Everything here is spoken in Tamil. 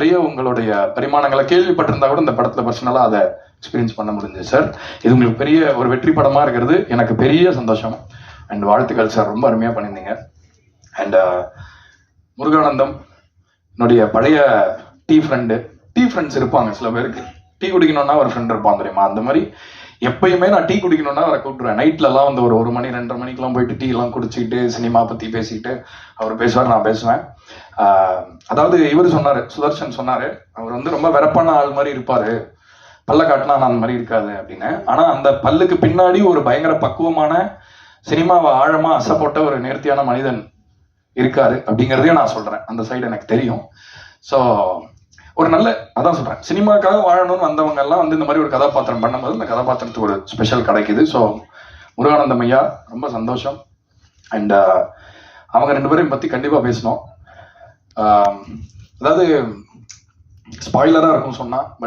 நிறைய உங்களுடைய பரிமாணங்களை கேள்விப்பட்டிருந்தா கூட இந்த படத்துல பர்சனலா அதை எக்ஸ்பீரியன்ஸ் பண்ண முடிஞ்சது சார். இது உங்களுக்கு பெரிய ஒரு வெற்றி படமா இருக்கிறது எனக்கு பெரிய சந்தோஷம். அண்ட் வாழ்த்துக்கள் சார், ரொம்ப அருமையா பண்ணியிருந்தீங்க. அண்ட் முருகானந்தம் என்னுடைய பழைய டீ ஃப்ரெண்ட்ஸ் இருப்பாங்க சில பேருக்கு. டீ குடிக்கணும்னா ஒரு ஃப்ரெண்ட் இருப்பான் தெரியுமா, அந்த மாதிரி எப்பயுமே நான் டீ குடிக்கணும்னா அவரை கூப்பிட்டுருவேன். நைட்லலாம் வந்து ஒரு மணி 2:30 மணிக்கெல்லாம் போயிட்டு டீ எல்லாம் குடிச்சிக்கிட்டு சினிமா பத்தி பேசிக்கிட்டு அவர் பேசுவார், நான் பேசுவேன். அதாவது இவர் சொன்னாரு, சுதர்ஷன் சொன்னாரு, அவர் வந்து ரொம்ப வெறப்பான ஆள் மாதிரி இருப்பாரு, பல்ல காட்டினா நான் அந்த மாதிரி இருக்காது அப்படின்னு. ஆனா அந்த பல்லுக்கு பின்னாடி ஒரு பயங்கர பக்குவமான சினிமாவை ஆழமா அசைப்போட்ட ஒரு நேர்த்தியான மனிதன் இருக்காரு அப்படிங்கிறதையும் நான் சொல்றேன். அந்த சைடு எனக்கு தெரியும். ஸோ ஒரு நல்ல, அதான் சொல்றேன், சினிமாக்காக வாழணும்னு வந்தவங்க எல்லாம் வந்து இந்த மாதிரி ஒரு கதாபாத்திரம் பண்ணும்போது இந்த கதாபாத்திரத்துக்கு ஒரு ஸ்பெஷல் கிடைக்குது. ஸோ முருகானந்தம் ஐயா ரொம்ப சந்தோஷம். அண்ட் அவங்க 2 பேரையும் பத்தி கண்டிப்பா பேசணும். அதாவது ஸ்பாய்லரா இருக்கும் சொன்னா,